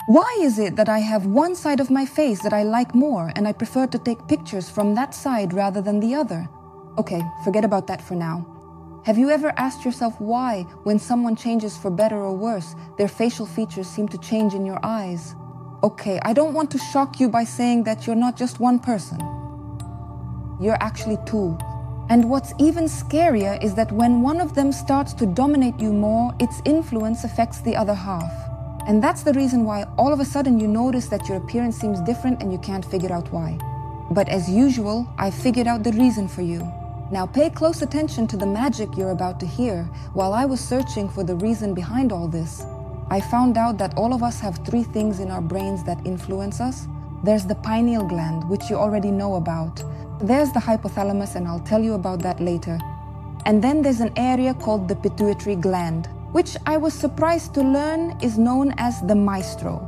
Why is it that I have one side of my face that I like more and I prefer to take pictures from that side rather than the other? Okay, forget about that for now. Have you ever asked yourself why, when someone changes for better or worse, their facial features seem to change in your eyes? Okay, I don't want to shock you by saying that you're not just one person. You're actually two. And what's even scarier is that when one of them starts to dominate you more, its influence affects the other half. And that's the reason why all of a sudden you notice that your appearance seems different and you can't figure out why. But as usual, I figured out the reason for you. Now pay close attention to the magic you're about to hear. While I was searching for the reason behind all this, I found out that all of us have three things in our brains that influence us. There's the pineal gland, which you already know about. There's the hypothalamus, and I'll tell you about that later. And then there's an area called the pituitary gland, which I was surprised to learn is known as the maestro.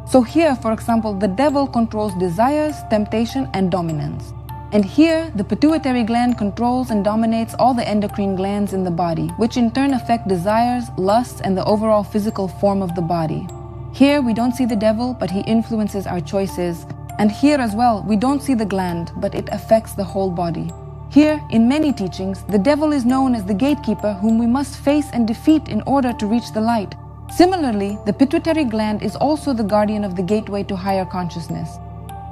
So here, for example, the devil controls desires, temptation, and dominance. And here, the pituitary gland controls and dominates all the endocrine glands in the body, which in turn affect desires, lusts, and the overall physical form of the body. Here, we don't see the devil, but he influences our choices. And here as well, we don't see the gland, but it affects the whole body. Here, in many teachings, the devil is known as the gatekeeper whom we must face and defeat in order to reach the light. Similarly, the pituitary gland is also the guardian of the gateway to higher consciousness.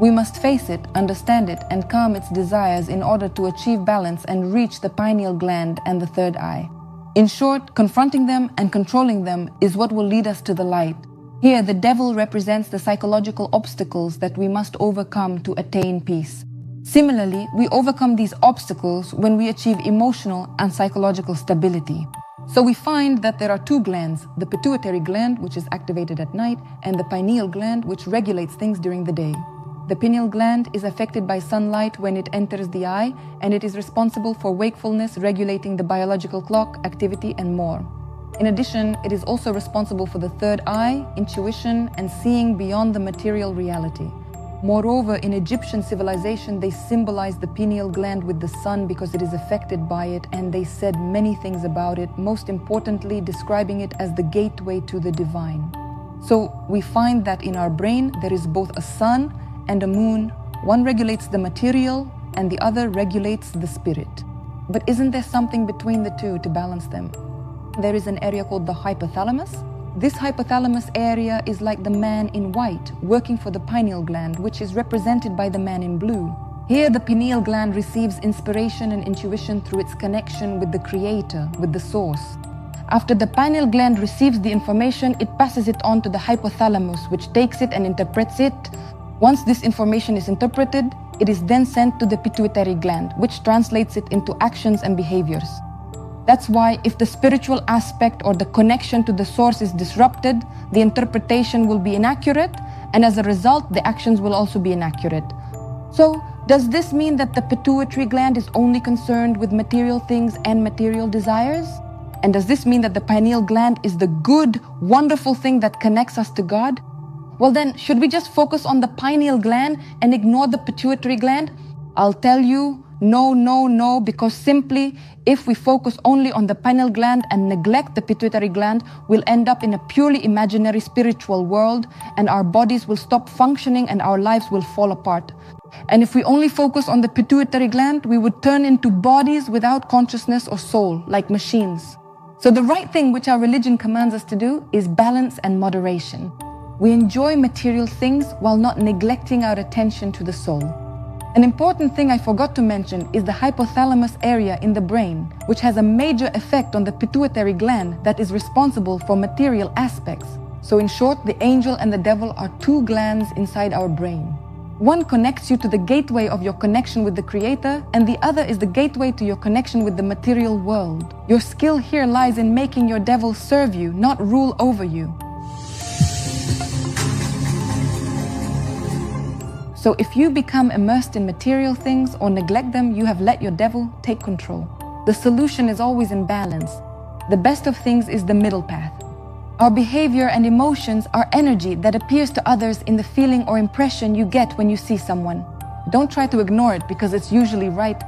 We must face it, understand it, and calm its desires in order to achieve balance and reach the pineal gland and the third eye. In short, confronting them and controlling them is what will lead us to the light. Here, the devil represents the psychological obstacles that we must overcome to attain peace. Similarly, we overcome these obstacles when we achieve emotional and psychological stability. So we find that there are two glands, the pituitary gland, which is activated at night, and the pineal gland, which regulates things during the day. The pineal gland is affected by sunlight when it enters the eye, and it is responsible for wakefulness, regulating the biological clock, activity, and more. In addition, it is also responsible for the third eye, intuition, and seeing beyond the material reality. Moreover, in Egyptian civilization, they symbolize the pineal gland with the sun because it is affected by it, and they said many things about it, most importantly describing it as the gateway to the divine. So we find that in our brain there is both a sun and a moon. One regulates the material and the other regulates the spirit. But isn't there something between the two to balance them? There is an area called the hypothalamus. This hypothalamus area is like the man in white, working for the pineal gland, which is represented by the man in blue. Here, the pineal gland receives inspiration and intuition through its connection with the creator, with the source. After the pineal gland receives the information, it passes it on to the hypothalamus, which takes it and interprets it. Once this information is interpreted, it is then sent to the pituitary gland, which translates it into actions and behaviors. That's why if the spiritual aspect or the connection to the source is disrupted, the interpretation will be inaccurate, and as a result, the actions will also be inaccurate. So, does this mean that the pituitary gland is only concerned with material things and material desires? And does this mean that the pineal gland is the good, wonderful thing that connects us to God? Well then, should we just focus on the pineal gland and ignore the pituitary gland? I'll tell you, no, because simply, if we focus only on the pineal gland and neglect the pituitary gland, we'll end up in a purely imaginary spiritual world, and our bodies will stop functioning and our lives will fall apart. And if we only focus on the pituitary gland, we would turn into bodies without consciousness or soul, like machines. So the right thing which our religion commands us to do is balance and moderation. We enjoy material things while not neglecting our attention to the soul. An important thing I forgot to mention is the hypothalamus area in the brain, which has a major effect on the pituitary gland that is responsible for material aspects. So in short, the angel and the devil are two glands inside our brain. One connects you to the gateway of your connection with the Creator, and the other is the gateway to your connection with the material world. Your skill here lies in making your devil serve you, not rule over you. So if you become immersed in material things or neglect them, you have let your devil take control. The solution is always in balance. The best of things is the middle path. Our behavior and emotions are energy that appears to others in the feeling or impression you get when you see someone. Don't try to ignore it because it's usually right.